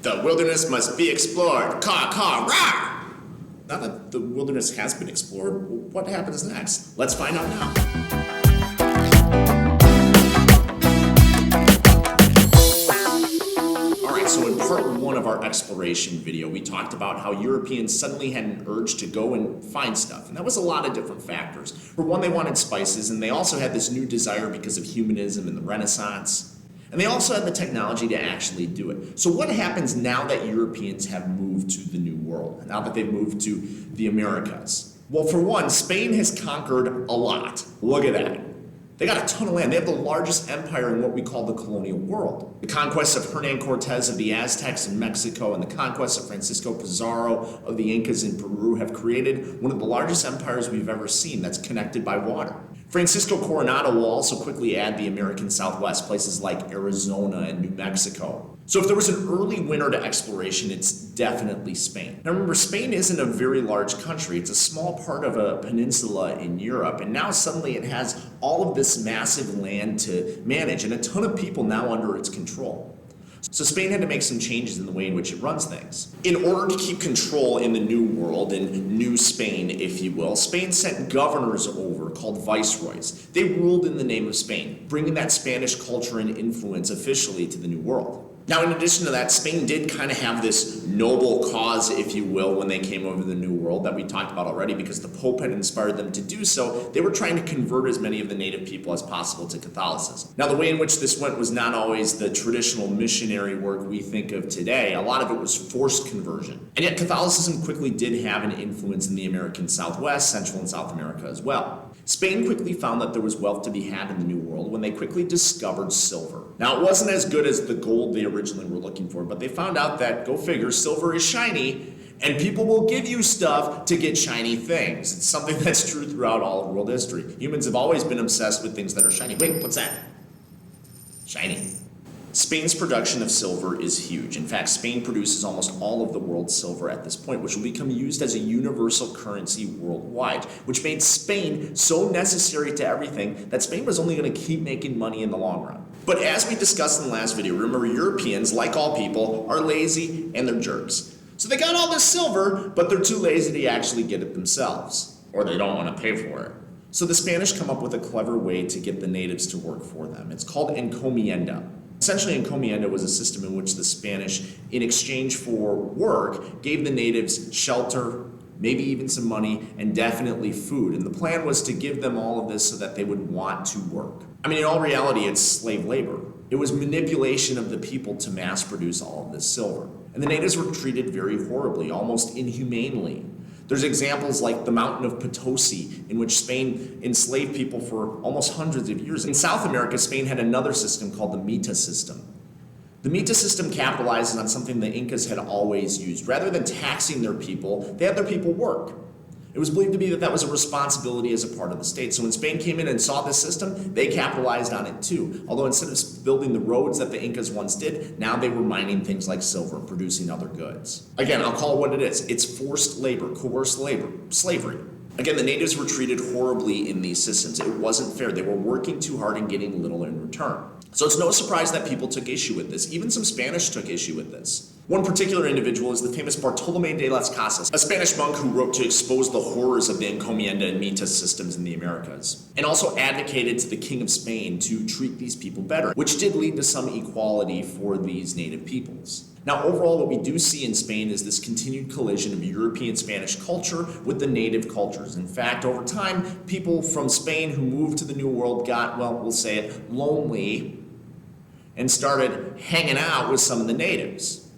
The wilderness must be explored. Caw, caw, rawr! Now that the wilderness has been explored, what happens next? Let's find out now. So in part one of our exploration video, we talked about how Europeans suddenly had an urge to go and find stuff. And that was a lot of different factors. For one, they wanted spices, and they also had this new desire because of humanism and the Renaissance. And they also had the technology to actually do it. So what happens now that Europeans have moved to the New World, now that they've moved to the Americas? Well, for one, Spain has conquered a lot. Look at that. They got a ton of land. They have the largest empire in what we call the colonial world. The conquests of Hernan Cortez of the Aztecs in Mexico and the conquests of Francisco Pizarro of the Incas in Peru have created one of the largest empires we've ever seen that's connected by water. Francisco Coronado will also quickly add the American Southwest, places like Arizona and New Mexico. So if there was an early winner to exploration, it's definitely Spain. Now remember, Spain isn't a very large country. It's a small part of a peninsula in Europe, and now suddenly it has all of this massive land to manage and a ton of people now under its control. So Spain had to make some changes in the way in which it runs things. In order to keep control in the New World, in New Spain, if you will, Spain sent governors over called viceroys. They ruled in the name of Spain, bringing that Spanish culture and influence officially to the New World. Now, in addition to that, Spain did kind of have this noble cause, if you will, when they came over the New World that we talked about already, because the Pope had inspired them to do so. They were trying to convert as many of the native people as possible to Catholicism. Now, the way in which this went was not always the traditional missionary work we think of today. A lot of it was forced conversion. And yet Catholicism quickly did have an influence in the American Southwest, Central and South America as well. Spain quickly found that there was wealth to be had in the New World when they quickly discovered silver. Now, it wasn't as good as the gold they originally were looking for, but they found out that, go figure, silver is shiny, and people will give you stuff to get shiny things. It's something that's true throughout all of world history. Humans have always been obsessed with things that are shiny. Wait, what's that? Shiny. Spain's production of silver is huge. In fact, Spain produces almost all of the world's silver at this point, which will become used as a universal currency worldwide, which made Spain so necessary to everything that Spain was only going to keep making money in the long run. But as we discussed in the last video, remember, Europeans, like all people, are lazy and they're jerks. So they got all this silver, but they're too lazy to actually get it themselves, or they don't want to pay for it. So the Spanish come up with a clever way to get the natives to work for them. It's called encomienda. Essentially, encomienda was a system in which the Spanish, in exchange for work, gave the natives shelter, maybe even some money, and definitely food. And the plan was to give them all of this so that they would want to work. I mean, in all reality, it's slave labor. It was manipulation of the people to mass produce all of this silver. And the natives were treated very horribly, almost inhumanely. There's examples like the mountain of Potosi, in which Spain enslaved people for almost hundreds of years. In South America, Spain had another system called the Mita system. The Mita system capitalizes on something the Incas had always used. Rather than taxing their people, they had their people work. It was believed to be that that was a responsibility as a part of the state. So when Spain came in and saw this system, they capitalized on it too. Although instead of building the roads that the Incas once did, now they were mining things like silver and producing other goods. Again, I'll call it what it is. It's forced labor, coerced labor, slavery. Again, the natives were treated horribly in these systems. It wasn't fair. They were working too hard and getting little in return. So it's no surprise that people took issue with this. Even some Spanish took issue with this. One particular individual is the famous Bartolomé de las Casas, a Spanish monk who wrote to expose the horrors of the encomienda and Mita systems in the Americas, and also advocated to the King of Spain to treat these people better, which did lead to some equality for these native peoples. Now, overall, what we do see in Spain is this continued collision of European Spanish culture with the native cultures. In fact, over time, people from Spain who moved to the New World got, well, we'll say it, lonely and started hanging out with some of the natives.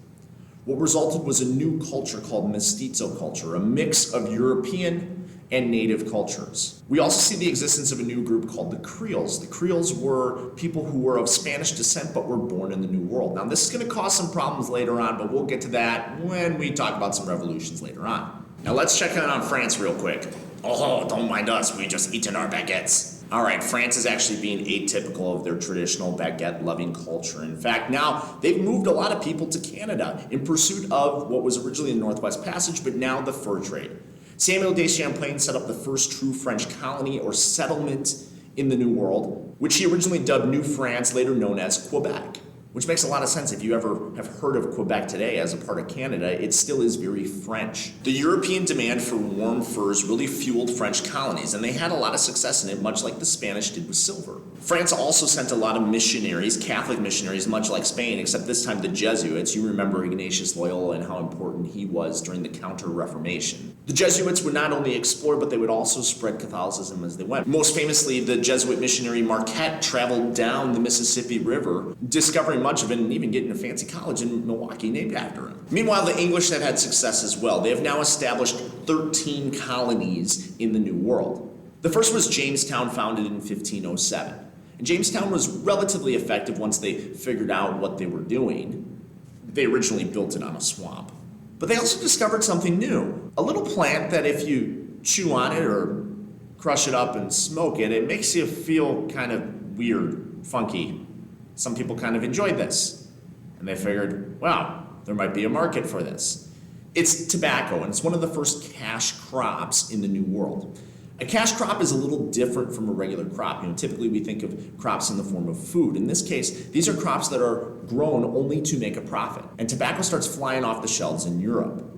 What resulted was a new culture called mestizo culture, a mix of European and native cultures. We also see the existence of a new group called the Creoles. The Creoles were people who were of Spanish descent but were born in the New World. Now, this is going to cause some problems later on, but we'll get to that when we talk about some revolutions later on. Now, let's check in on France real quick. Oh, don't mind us, we just eaten our baguettes. All right, France is actually being atypical of their traditional baguette-loving culture. In fact, now they've moved a lot of people to Canada in pursuit of what was originally the Northwest Passage, but now the fur trade. Samuel de Champlain set up the first true French colony or settlement in the New World, which he originally dubbed New France, later known as Quebec. which makes a lot of sense. If you ever have heard of Quebec today as a part of Canada, it still is very French. The European demand for warm furs really fueled French colonies, and they had a lot of success in it, much like the Spanish did with silver. France also sent a lot of missionaries, Catholic missionaries, much like Spain, except this time the Jesuits. You remember Ignatius Loyola and how important he was during the Counter-Reformation. The Jesuits would not only explore, but they would also spread Catholicism as they went. Most famously, the Jesuit missionary Marquette traveled down the Mississippi River, discovering much of it and even getting a fancy college in Milwaukee named after him. Meanwhile, the English have had success as well. They have now established 13 colonies in the New World. The first was Jamestown, founded in 1507. And Jamestown was relatively effective once they figured out what they were doing. They originally built it on a swamp. But they also discovered something new. A little plant that if you chew on it or crush it up and smoke it, it makes you feel kind of weird, funky. Some people kind of enjoyed this. And they figured, wow, there might be a market for this. It's tobacco, and it's one of the first cash crops in the New World. A cash crop is a little different from a regular crop. Typically we think of crops in the form of food. In this case, these are crops that are grown only to make a profit. And tobacco starts flying off the shelves in Europe.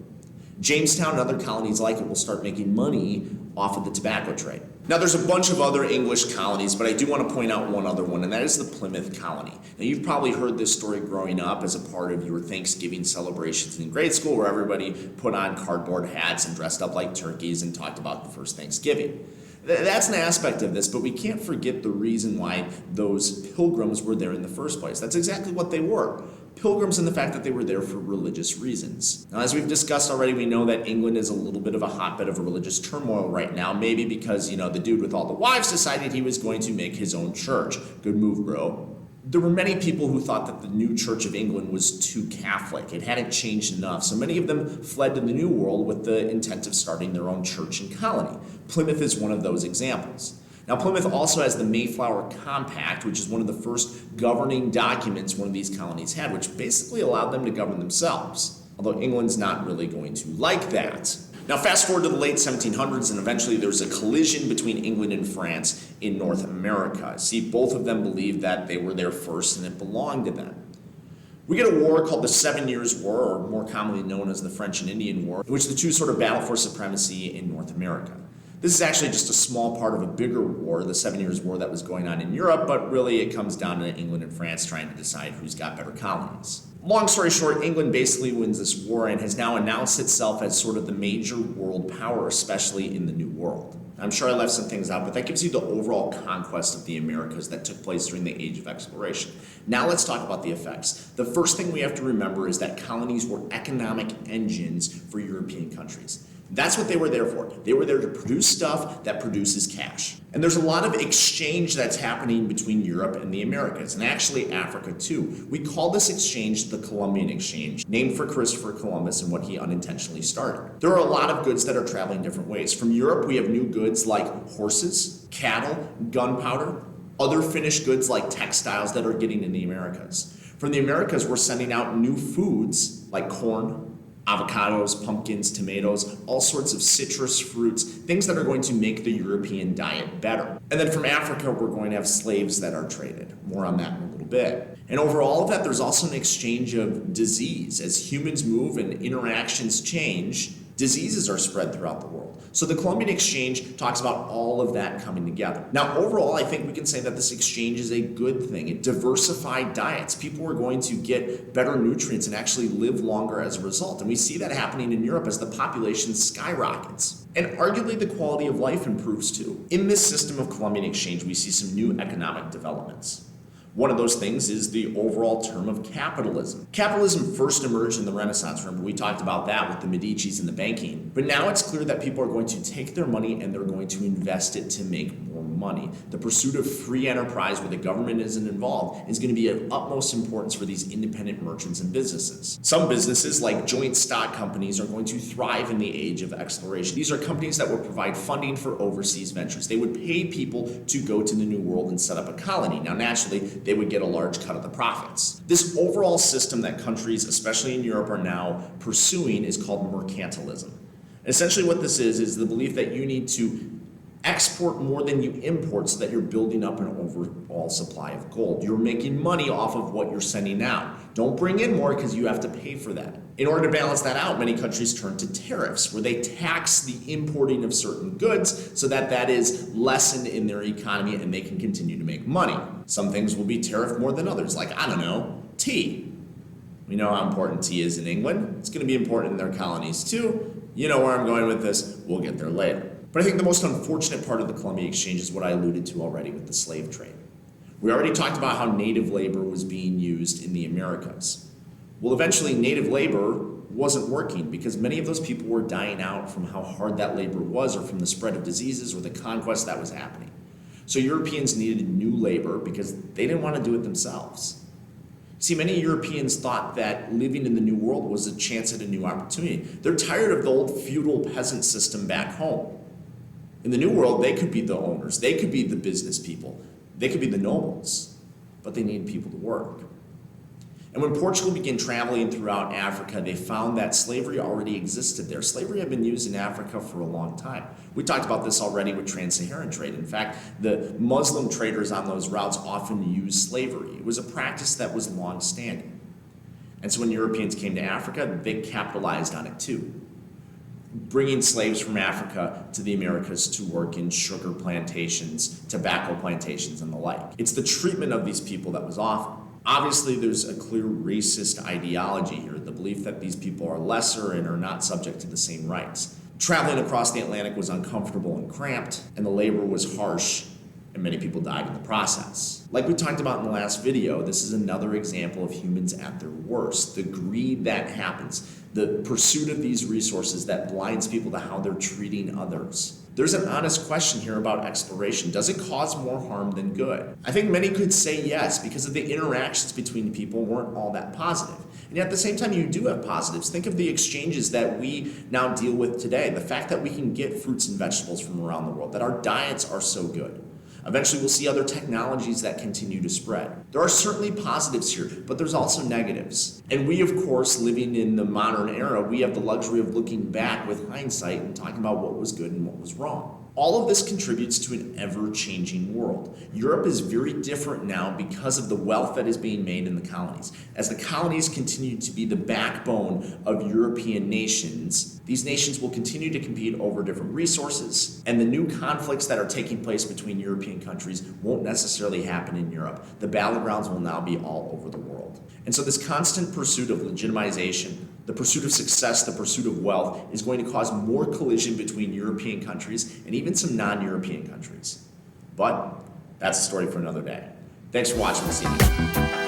Jamestown and other colonies like it will start making money off of the tobacco trade. Now there's a bunch of other English colonies, but I do want to point out one other one, and that is the Plymouth colony. Now you've probably heard this story growing up as a part of your Thanksgiving celebrations in grade school, where everybody put on cardboard hats and dressed up like turkeys and talked about the first Thanksgiving. That's an aspect of this, but we can't forget the reason why those pilgrims were there in the first place. That's exactly what they were. Pilgrims, and the fact that they were there for religious reasons. Now, as we've discussed already, we know that England is a little bit of a hotbed of religious turmoil right now, maybe because, the dude with all the wives decided he was going to make his own church. Good move, bro. There were many people who thought that the new Church of England was too Catholic. It hadn't changed enough, so many of them fled to the New World with the intent of starting their own church and colony. Plymouth is one of those examples. Now, Plymouth also has the Mayflower Compact, which is one of the first governing documents one of these colonies had, which basically allowed them to govern themselves, although England's not really going to like that. Now, fast forward to the late 1700s, and eventually there's a collision between England and France in North America. See, both of them believed that they were there first and it belonged to them. We get a war called the 7 Years' War, or more commonly known as the French and Indian War, in which the two sort of battle for supremacy in North America. This is actually just a small part of a bigger war, the 7 Years' War that was going on in Europe, but really it comes down to England and France trying to decide who's got better colonies. Long story short, England basically wins this war and has now announced itself as sort of the major world power, especially in the New World. I'm sure I left some things out, but that gives you the overall conquest of the Americas that took place during the Age of Exploration. Now let's talk about the effects. The first thing we have to remember is that colonies were economic engines for European countries. That's what they were there for. They were there to produce stuff that produces cash. And there's a lot of exchange that's happening between Europe and the Americas, and actually Africa too. We call this exchange the Columbian Exchange, named for Christopher Columbus and what he unintentionally started. There are a lot of goods that are traveling different ways. From Europe, we have new goods like horses, cattle, gunpowder, other finished goods like textiles that are getting in the Americas. From the Americas, we're sending out new foods like corn, avocados, pumpkins, tomatoes, all sorts of citrus fruits, things that are going to make the European diet better. And then from Africa, we're going to have slaves that are traded. More on that in a little bit. And over all of that, there's also an exchange of disease. As humans move and interactions change, diseases are spread throughout the world. So the Columbian Exchange talks about all of that coming together. Now, overall, I think we can say that this exchange is a good thing. It diversified diets. People are going to get better nutrients and actually live longer as a result. And we see that happening in Europe as the population skyrockets. And arguably the quality of life improves too. In this system of Columbian Exchange, we see some new economic developments. One of those things is the overall term of capitalism. Capitalism first emerged in the Renaissance. Remember, we talked about that with the Medicis and the banking. But now it's clear that people are going to take their money and they're going to invest it to make more money. The pursuit of free enterprise where the government isn't involved is going to be of utmost importance for these independent merchants and businesses. Some businesses, like joint stock companies, are going to thrive in the age of exploration. These are companies that will provide funding for overseas ventures. They would pay people to go to the New World and set up a colony. Now, naturally, they would get a large cut of the profits. This overall system that countries, especially in Europe, are now pursuing is called mercantilism. And essentially what this is the belief that you need to Export more than you import so that you're building up an overall supply of gold. You're making money off of what you're sending out. Don't bring in more because you have to pay for that. In order to balance that out, many countries turn to tariffs, where they tax the importing of certain goods so that that is lessened in their economy and they can continue to make money. Some things will be tariffed more than others, like, I don't know, tea. We know how important tea is in England. It's going to be important in their colonies too. You know where I'm going with this. We'll get there later. But I think the most unfortunate part of the Columbian Exchange is what I alluded to already with the slave trade. We already talked about how native labor was being used in the Americas. Well, eventually native labor wasn't working because many of those people were dying out from how hard that labor was, or from the spread of diseases or the conquest that was happening. So Europeans needed new labor because they didn't want to do it themselves. See, many Europeans thought that living in the New World was a chance at a new opportunity. They're tired of the old feudal peasant system back home. In the New World, they could be the owners, they could be the business people, they could be the nobles, but they need people to work. And when Portugal began traveling throughout Africa, they found that slavery already existed there. Slavery had been used in Africa for a long time. We talked about this already with trans-Saharan trade. In fact, the Muslim traders on those routes often used slavery. It was a practice that was long-standing. And so when Europeans came to Africa, they capitalized on it too, bringing slaves from Africa to the Americas to work in sugar plantations, tobacco plantations, and the like. It's the treatment of these people that was off. Obviously, there's a clear racist ideology here, the belief that these people are lesser and are not subject to the same rights. Traveling across the Atlantic was uncomfortable and cramped, and the labor was harsh, and many people died in the process. Like we talked about in the last video, this is another example of humans at their worst. The greed that happens, the pursuit of these resources that blinds people to how they're treating others. There's an honest question here about exploration. Does it cause more harm than good? I think many could say yes, because of the interactions between people weren't all that positive. And yet at the same time, you do have positives. Think of the exchanges that we now deal with today. The fact that we can get fruits and vegetables from around the world, that our diets are so good. Eventually, we'll see other technologies that continue to spread. There are certainly positives here, but there's also negatives. And we, of course, living in the modern era, we have the luxury of looking back with hindsight and talking about what was good and what was wrong. All of this contributes to an ever-changing world. Europe is very different now because of the wealth that is being made in the colonies. As the colonies continue to be the backbone of European nations, these nations will continue to compete over different resources, and the new conflicts that are taking place between European countries won't necessarily happen in Europe. The battlegrounds will now be all over the world. And so this constant pursuit of legitimization, the pursuit of success, the pursuit of wealth, is going to cause more collision between European countries and even some non-European countries. But that's a story for another day. Thanks for watching this evening.